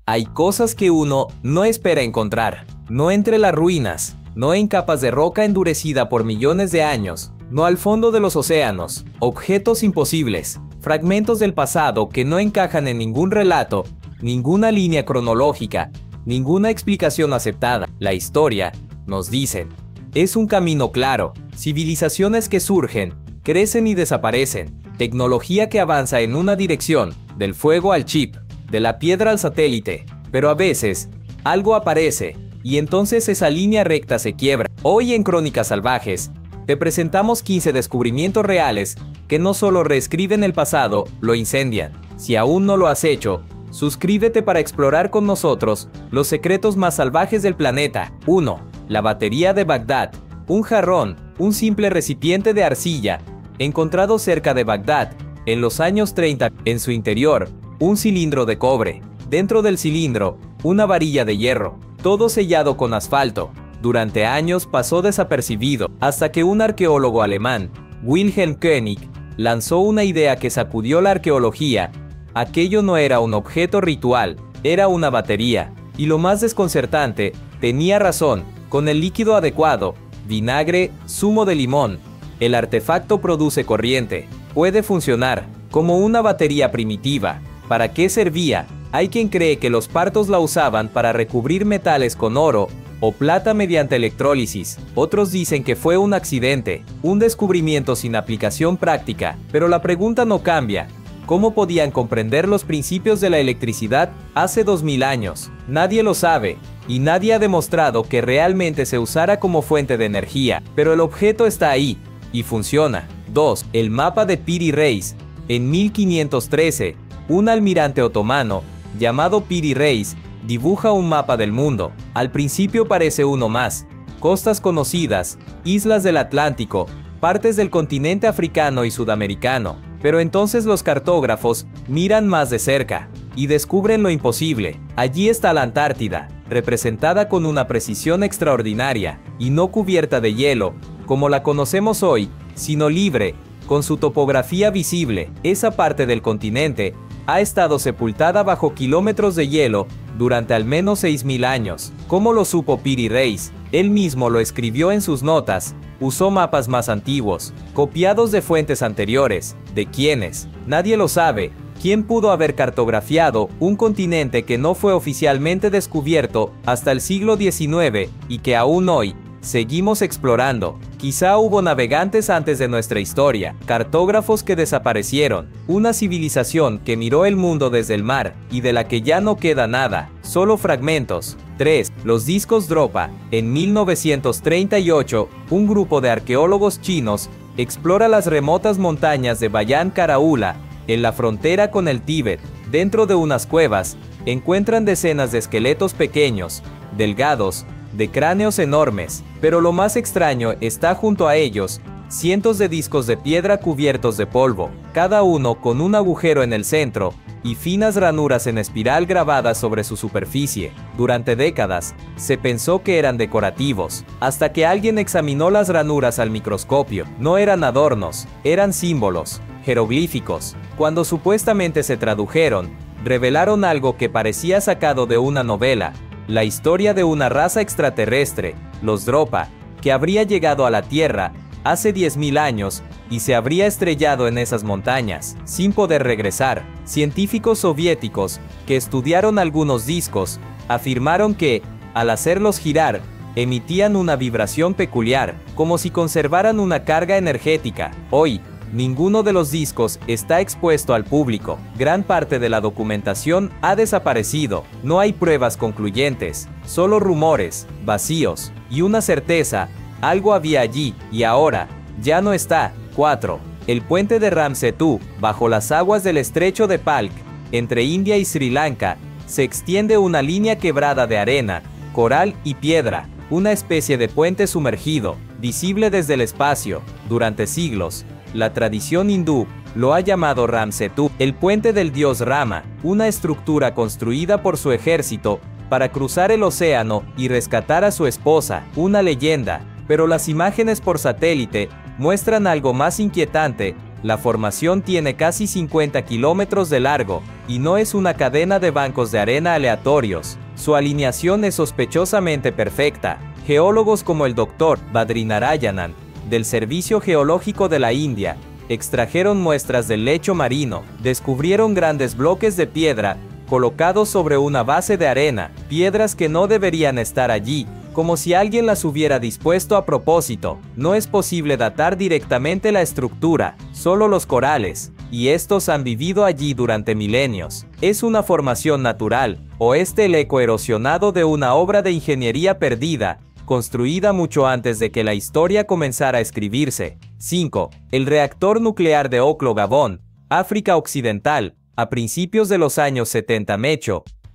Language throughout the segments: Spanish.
Hay cosas que uno no espera encontrar. No entre las ruinas, no en capas de roca endurecida por millones de años, no al fondo de los océanos. Objetos imposibles, fragmentos del pasado que no encajan en ningún relato, ninguna línea cronológica, ninguna explicación aceptada. La historia, nos dicen, es un camino claro. Civilizaciones que surgen, crecen y desaparecen. Tecnología que avanza en una dirección, del fuego al chip, de la piedra al satélite. Pero a veces, algo aparece, y entonces esa línea recta se quiebra. Hoy en Crónicas Salvajes, te presentamos 15 descubrimientos reales que no solo reescriben el pasado, lo incendian. Si aún no lo has hecho, suscríbete para explorar con nosotros los secretos más salvajes del planeta. 1. La batería de Bagdad. Un jarrón, un simple recipiente de arcilla, encontrado cerca de Bagdad, en los años 30. En su interior, un cilindro de cobre. Dentro del cilindro, una varilla de hierro, todo sellado con asfalto. Durante años pasó desapercibido, hasta que un arqueólogo alemán, Wilhelm König, lanzó una idea que sacudió la arqueología. Aquello no era un objeto ritual, era una batería. Y lo más desconcertante, tenía razón. Con el líquido adecuado, vinagre, zumo de limón, el artefacto produce corriente. Puede funcionar como una batería primitiva. ¿Para qué servía? Hay quien cree que los partos la usaban para recubrir metales con oro o plata mediante electrólisis. Otros dicen que fue un accidente, un descubrimiento sin aplicación práctica. Pero la pregunta no cambia. ¿Cómo podían comprender los principios de la electricidad hace 2000 años? Nadie lo sabe, y nadie ha demostrado que realmente se usara como fuente de energía. Pero el objeto está ahí, y funciona. 2. El mapa de Piri Reis. En 1513, un almirante otomano, llamado Piri Reis, dibuja un mapa del mundo. Al principio parece uno más. Costas conocidas, islas del Atlántico, partes del continente africano y sudamericano. Pero entonces los cartógrafos miran más de cerca y descubren lo imposible. Allí está la Antártida, representada con una precisión extraordinaria, y no cubierta de hielo, como la conocemos hoy, sino libre, con su topografía visible. Esa parte del continente ha estado sepultada bajo kilómetros de hielo durante al menos 6000 años. ¿Cómo lo supo Piri Reis? Él mismo lo escribió en sus notas. Usó mapas más antiguos, copiados de fuentes anteriores. ¿De quiénes? Nadie lo sabe. ¿Quién pudo haber cartografiado un continente que no fue oficialmente descubierto hasta el siglo XIX y que aún hoy seguimos explorando? Quizá hubo navegantes antes de nuestra historia, cartógrafos que desaparecieron, una civilización que miró el mundo desde el mar y de la que ya no queda nada, solo fragmentos. 3. Los discos Dropa. En 1938, un grupo de arqueólogos chinos explora las remotas montañas de Bayan Karaula, en la frontera con el Tíbet. Dentro de unas cuevas, encuentran decenas de esqueletos pequeños, delgados, de cráneos enormes, pero lo más extraño está junto a ellos, cientos de discos de piedra cubiertos de polvo, cada uno con un agujero en el centro, y finas ranuras en espiral grabadas sobre su superficie. Durante décadas, se pensó que eran decorativos, hasta que alguien examinó las ranuras al microscopio. No eran adornos, eran símbolos, jeroglíficos. Cuando supuestamente se tradujeron, revelaron algo que parecía sacado de una novela, la historia de una raza extraterrestre, los Dropa, que habría llegado a la Tierra hace 10.000 años y se habría estrellado en esas montañas, sin poder regresar. Científicos soviéticos que estudiaron algunos discos afirmaron que, al hacerlos girar, emitían una vibración peculiar, como si conservaran una carga energética. Hoy, ninguno de los discos está expuesto al público. Gran parte de la documentación ha desaparecido. No hay pruebas concluyentes, solo rumores, vacíos, y una certeza: algo había allí, y ahora, ya no está. 4. El puente de Ramsettu, bajo las aguas del estrecho de Palk, entre India y Sri Lanka, se extiende una línea quebrada de arena, coral y piedra, una especie de puente sumergido, visible desde el espacio. Durante siglos, la tradición hindú lo ha llamado Ramsettu, el puente del dios Rama, una estructura construida por su ejército para cruzar el océano y rescatar a su esposa, una leyenda. Pero las imágenes por satélite muestran algo más inquietante. La formación tiene casi 50 kilómetros de largo, y no es una cadena de bancos de arena aleatorios. Su alineación es sospechosamente perfecta. Geólogos como el Dr. Badrinarayanan, del Servicio Geológico de la India, extrajeron muestras del lecho marino, descubrieron grandes bloques de piedra, colocados sobre una base de arena, piedras que no deberían estar allí, como si alguien las hubiera dispuesto a propósito. No es posible datar directamente la estructura, solo los corales, y estos han vivido allí durante milenios. Es una formación natural, o el eco erosionado de una obra de ingeniería perdida, construida mucho antes de que la historia comenzara a escribirse. 5. El reactor nuclear de Oklo, Gabón, África Occidental. A principios de los años 70,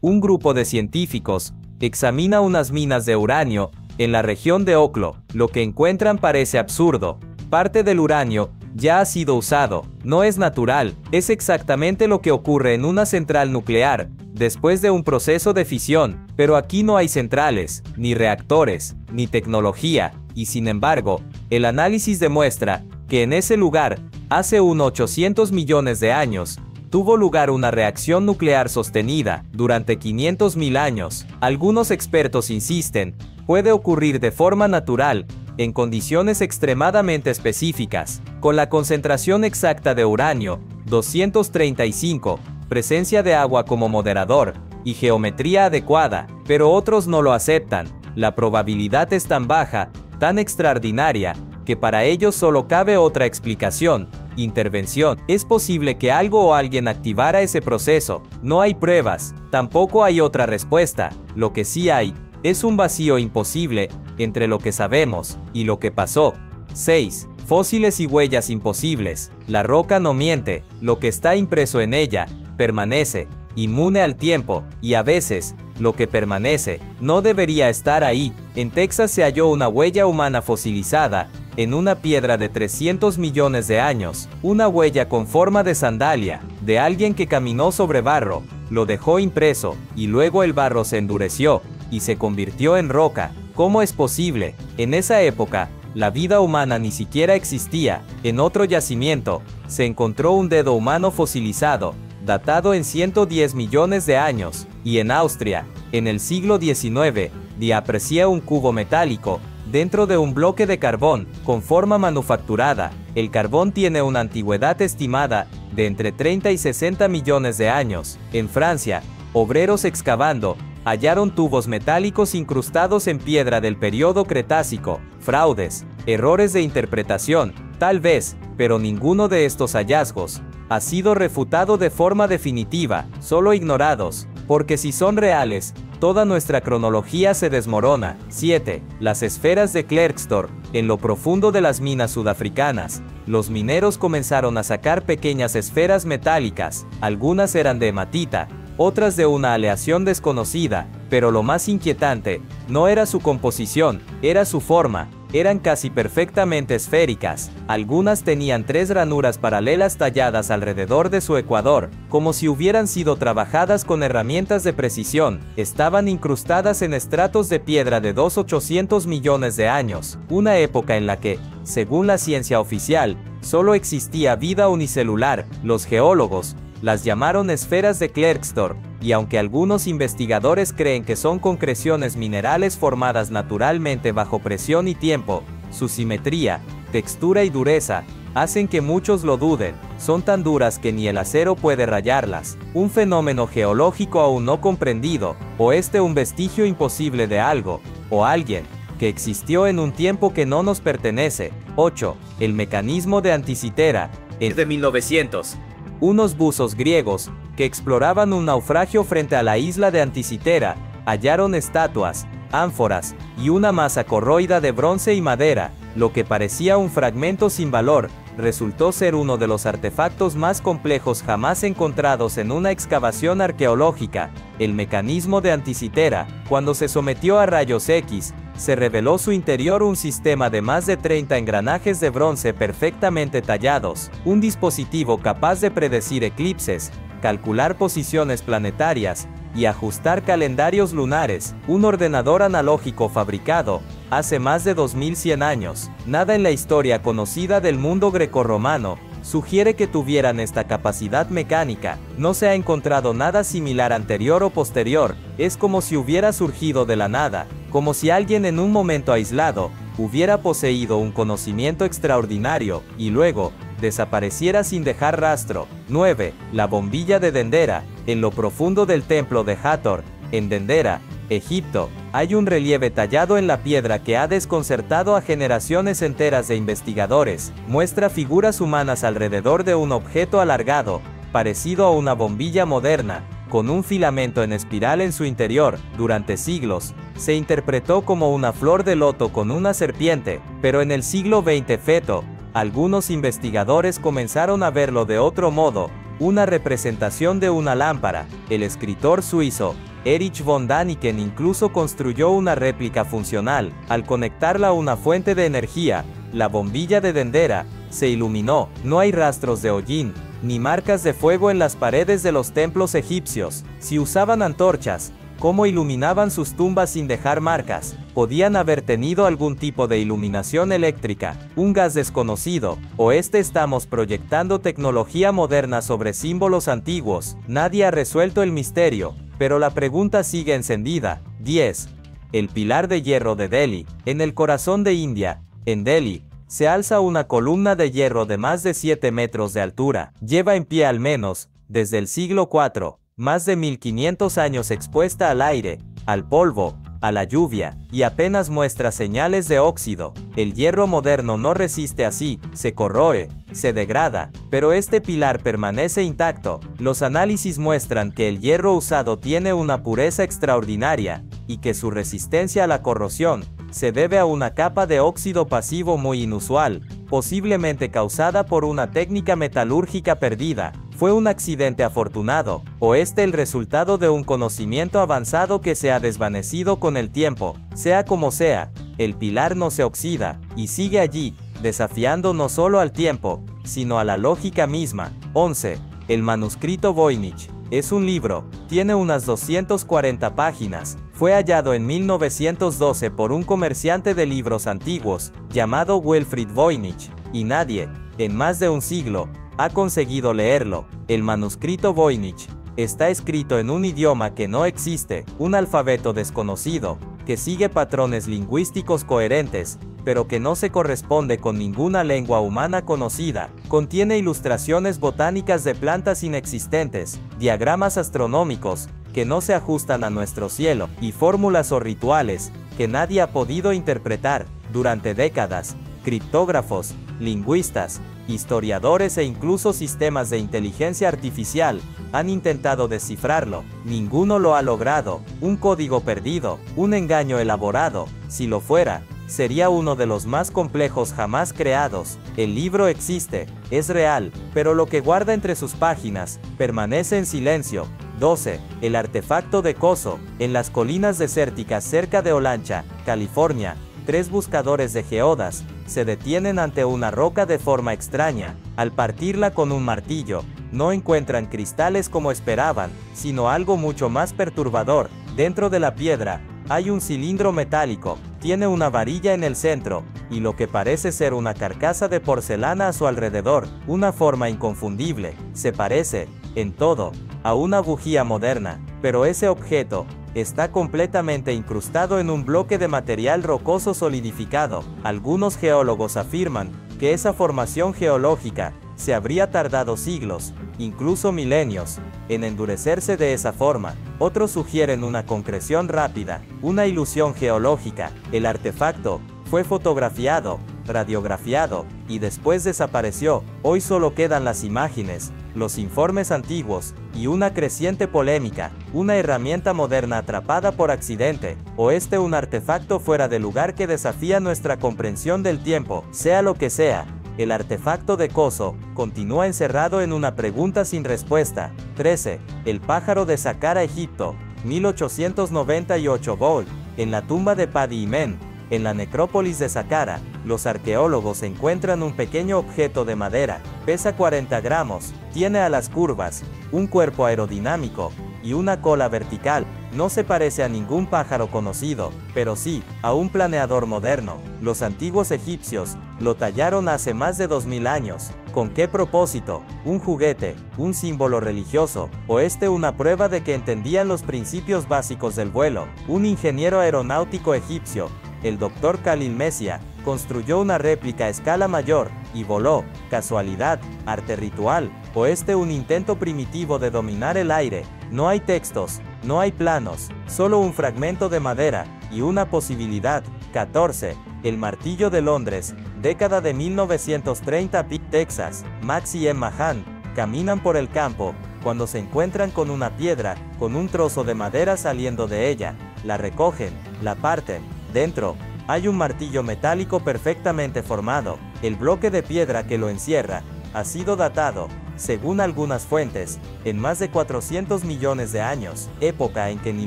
un grupo de científicos examina unas minas de uranio en la región de Oklo. Lo que encuentran parece absurdo. Parte del uranio ya ha sido usado. No es natural. Es exactamente lo que ocurre en una central nuclear después de un proceso de fisión, pero aquí no hay centrales, ni reactores, ni tecnología, y sin embargo, el análisis demuestra que en ese lugar, hace unos 800 millones de años, tuvo lugar una reacción nuclear sostenida durante 500.000 años. Algunos expertos insisten, puede ocurrir de forma natural, en condiciones extremadamente específicas, con la concentración exacta de uranio, 235, presencia de agua como moderador, y geometría adecuada, pero otros no lo aceptan. La probabilidad es tan baja, tan extraordinaria, que para ellos solo cabe otra explicación: intervención. Es posible que algo o alguien activara ese proceso. No hay pruebas, tampoco hay otra respuesta. Lo que sí hay, es un vacío imposible, entre lo que sabemos, y lo que pasó. 6. Fósiles y huellas imposibles. La roca no miente, lo que está impreso en ella, permanece, inmune al tiempo, y a veces, lo que permanece, no debería estar ahí. En Texas se halló una huella humana fosilizada, en una piedra de 300 millones de años, una huella con forma de sandalia, de alguien que caminó sobre barro, lo dejó impreso, y luego el barro se endureció, y se convirtió en roca. ¿Cómo es posible? En esa época, la vida humana ni siquiera existía. En otro yacimiento, se encontró un dedo humano fosilizado, datado en 110 millones de años, y en Austria, en el siglo XIX, aparecía un cubo metálico, dentro de un bloque de carbón, con forma manufacturada. El carbón tiene una antigüedad estimada de entre 30 y 60 millones de años. En Francia, obreros excavando, hallaron tubos metálicos incrustados en piedra del periodo Cretácico. Fraudes, errores de interpretación, tal vez, pero ninguno de estos hallazgos ha sido refutado de forma definitiva, solo ignorados, porque si son reales, toda nuestra cronología se desmorona. 7. Las esferas de Klerksdorp. En lo profundo de las minas sudafricanas, los mineros comenzaron a sacar pequeñas esferas metálicas. Algunas eran de hematita, otras de una aleación desconocida, pero lo más inquietante no era su composición, era su forma. Eran casi perfectamente esféricas. Algunas tenían 3 ranuras paralelas talladas alrededor de su ecuador, como si hubieran sido trabajadas con herramientas de precisión. Estaban incrustadas en estratos de piedra de 800 millones de años, una época en la que, según la ciencia oficial, solo existía vida unicelular. Los geólogos las llamaron esferas de Klerksdorp, y aunque algunos investigadores creen que son concreciones minerales formadas naturalmente bajo presión y tiempo, su simetría, textura y dureza hacen que muchos lo duden. Son tan duras que ni el acero puede rayarlas. Un fenómeno geológico aún no comprendido, o un vestigio imposible de algo, o alguien, que existió en un tiempo que no nos pertenece. 8. El mecanismo de Anticitera. Es de 1900. Unos buzos griegos, que exploraban un naufragio frente a la isla de Anticitera, hallaron estatuas, ánforas, y una masa corroída de bronce y madera. Lo que parecía un fragmento sin valor, resultó ser uno de los artefactos más complejos jamás encontrados en una excavación arqueológica. El mecanismo de Anticitera, cuando se sometió a rayos X, se reveló su interior un sistema de más de 30 engranajes de bronce perfectamente tallados, un dispositivo capaz de predecir eclipses, calcular posiciones planetarias y ajustar calendarios lunares, un ordenador analógico fabricado hace más de 2100 años. Nada en la historia conocida del mundo grecorromano sugiere que tuvieran esta capacidad mecánica. No se ha encontrado nada similar anterior o posterior, es como si hubiera surgido de la nada, como si alguien en un momento aislado, hubiera poseído un conocimiento extraordinario, y luego, desapareciera sin dejar rastro. 9. La bombilla de Dendera. En lo profundo del templo de Hathor, en Dendera, Egipto, hay un relieve tallado en la piedra que ha desconcertado a generaciones enteras de investigadores. Muestra figuras humanas alrededor de un objeto alargado, parecido a una bombilla moderna, con un filamento en espiral en su interior. Durante siglos, se interpretó como una flor de loto con una serpiente, pero en el siglo XX algunos investigadores comenzaron a verlo de otro modo, una representación de una lámpara. El escritor suizo Erich von Däniken incluso construyó una réplica funcional. Al conectarla a una fuente de energía, la bombilla de Dendera se iluminó. No hay rastros de hollín, ni marcas de fuego en las paredes de los templos egipcios. Si usaban antorchas, ¿cómo iluminaban sus tumbas sin dejar marcas? Podían haber tenido algún tipo de iluminación eléctrica, un gas desconocido, o estamos proyectando tecnología moderna sobre símbolos antiguos. Nadie ha resuelto el misterio, pero la pregunta sigue encendida. 10. El pilar de hierro de Delhi. En el corazón de India, en Delhi, se alza una columna de hierro de más de 7 metros de altura. Lleva en pie al menos, desde el siglo IV, más de 1500 años expuesta al aire, al polvo, a la lluvia, y apenas muestra señales de óxido. El hierro moderno no resiste así, se corroe, se degrada, pero este pilar permanece intacto. Los análisis muestran que el hierro usado tiene una pureza extraordinaria, y que su resistencia a la corrosión se debe a una capa de óxido pasivo muy inusual, posiblemente causada por una técnica metalúrgica perdida. ¿Fue un accidente afortunado, o el resultado de un conocimiento avanzado que se ha desvanecido con el tiempo? Sea como sea, el pilar no se oxida, y sigue allí, desafiando no solo al tiempo, sino a la lógica misma. 11. El manuscrito Voynich. Es un libro, tiene unas 240 páginas, fue hallado en 1912 por un comerciante de libros antiguos, llamado Wilfrid Voynich, y nadie, en más de un siglo, ha conseguido leerlo. El manuscrito Voynich está escrito en un idioma que no existe, un alfabeto desconocido, que sigue patrones lingüísticos coherentes, pero que no se corresponde con ninguna lengua humana conocida. Contiene ilustraciones botánicas de plantas inexistentes, diagramas astronómicos, que no se ajustan a nuestro cielo, y fórmulas o rituales, que nadie ha podido interpretar. Durante décadas, criptógrafos, lingüistas, historiadores e incluso sistemas de inteligencia artificial han intentado descifrarlo. Ninguno lo ha logrado. Un código perdido, un engaño elaborado. Si lo fuera, sería uno de los más complejos jamás creados. El libro existe, es real, pero lo que guarda entre sus páginas permanece en silencio. 12. El artefacto de Coso. En las colinas desérticas cerca de Olancha, California, 3 buscadores de geodas se detienen ante una roca de forma extraña. Al partirla con un martillo, no encuentran cristales como esperaban, sino algo mucho más perturbador. Dentro de la piedra, hay un cilindro metálico, tiene una varilla en el centro, y lo que parece ser una carcasa de porcelana a su alrededor, una forma inconfundible. Se parece, en todo, a una bujía moderna, pero ese objeto está completamente incrustado en un bloque de material rocoso solidificado. Algunos geólogos afirman que esa formación geológica se habría tardado siglos, incluso milenios, en endurecerse de esa forma. Otros sugieren una concreción rápida, una ilusión geológica. El artefacto fue fotografiado, radiografiado, y después desapareció. Hoy solo quedan las imágenes, los informes antiguos, y una creciente polémica. Una herramienta moderna atrapada por accidente, o un artefacto fuera de lugar que desafía nuestra comprensión del tiempo. Sea lo que sea, el artefacto de Coso continúa encerrado en una pregunta sin respuesta. 13. El pájaro de Saqqara, Egipto, 1898 Gold. En la tumba de Padi Imen, en la necrópolis de Saqqara, los arqueólogos encuentran un pequeño objeto de madera. Pesa 40 gramos, tiene alas curvas, un cuerpo aerodinámico y una cola vertical. No se parece a ningún pájaro conocido, pero sí a un planeador moderno. Los antiguos egipcios lo tallaron hace más de 2000 años. ¿Con qué propósito? ¿Un juguete? ¿Un símbolo religioso? ¿O una prueba de que entendían los principios básicos del vuelo? Un ingeniero aeronáutico egipcio, el Dr. Khalil Messia, construyó una réplica a escala mayor, y voló. ¿Casualidad? ¿Arte ritual? ¿O un intento primitivo de dominar el aire? No hay textos, no hay planos, solo un fragmento de madera, y una posibilidad. 14. El martillo de Londres, década de 1930. Texas. Max y Emma Hunt caminan por el campo, cuando se encuentran con una piedra, con un trozo de madera saliendo de ella. La recogen, la parten. Dentro, hay un martillo metálico perfectamente formado. El bloque de piedra que lo encierra ha sido datado, según algunas fuentes, en más de 400 millones de años, época en que ni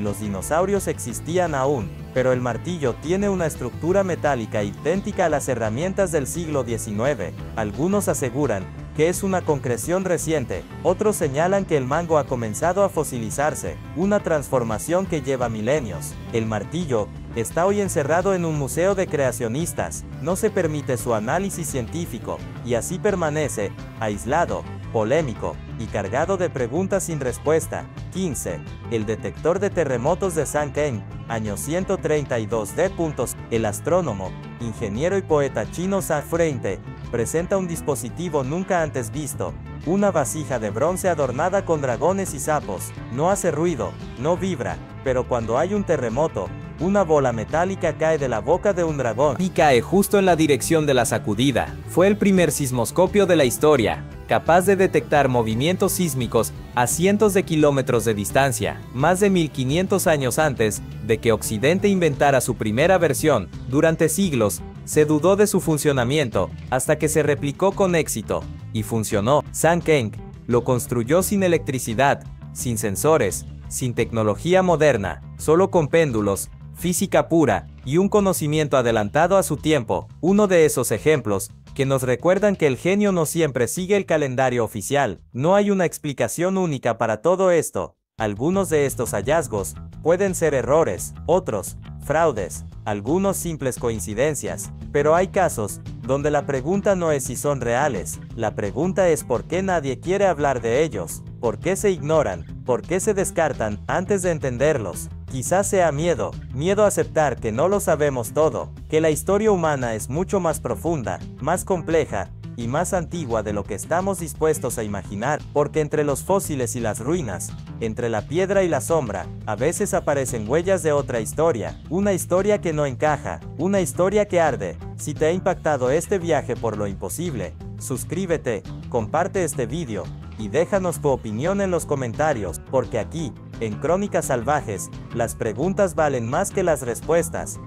los dinosaurios existían aún, pero el martillo tiene una estructura metálica idéntica a las herramientas del siglo XIX. Algunos aseguran que es una concreción reciente, otros señalan que el mango ha comenzado a fosilizarse, una transformación que lleva milenios. El martillo está hoy encerrado en un museo de creacionistas, no se permite su análisis científico, y así permanece, aislado, polémico, y cargado de preguntas sin respuesta. 15. El detector de terremotos de Sankeng, año 132 d. El astrónomo, ingeniero y poeta chino Zhang Freinte, presenta un dispositivo nunca antes visto, una vasija de bronce adornada con dragones y sapos. No hace ruido, no vibra, pero cuando hay un terremoto, una bola metálica cae de la boca de un dragón y cae justo en la dirección de la sacudida. Fue el primer sismoscopio de la historia, capaz de detectar movimientos sísmicos a cientos de kilómetros de distancia, más de 1500 años antes de que Occidente inventara su primera versión. Durante siglos, se dudó de su funcionamiento, hasta que se replicó con éxito, y funcionó. Sankeng lo construyó sin electricidad, sin sensores, sin tecnología moderna, solo con péndulos, física pura, y un conocimiento adelantado a su tiempo. Uno de esos ejemplos, que nos recuerdan que el genio no siempre sigue el calendario oficial. No hay una explicación única para todo esto. Algunos de estos hallazgos pueden ser errores, otros, fraudes, algunos simples coincidencias, pero hay casos donde la pregunta no es si son reales, la pregunta es por qué nadie quiere hablar de ellos, por qué se ignoran, por qué se descartan antes de entenderlos. Quizás sea miedo, miedo a aceptar que no lo sabemos todo, que la historia humana es mucho más profunda, más compleja, y más antigua de lo que estamos dispuestos a imaginar, porque entre los fósiles y las ruinas, entre la piedra y la sombra, a veces aparecen huellas de otra historia, una historia que no encaja, una historia que arde. Si te ha impactado este viaje por lo imposible, suscríbete, comparte este vídeo, y déjanos tu opinión en los comentarios, porque aquí, en Crónicas Salvajes, las preguntas valen más que las respuestas.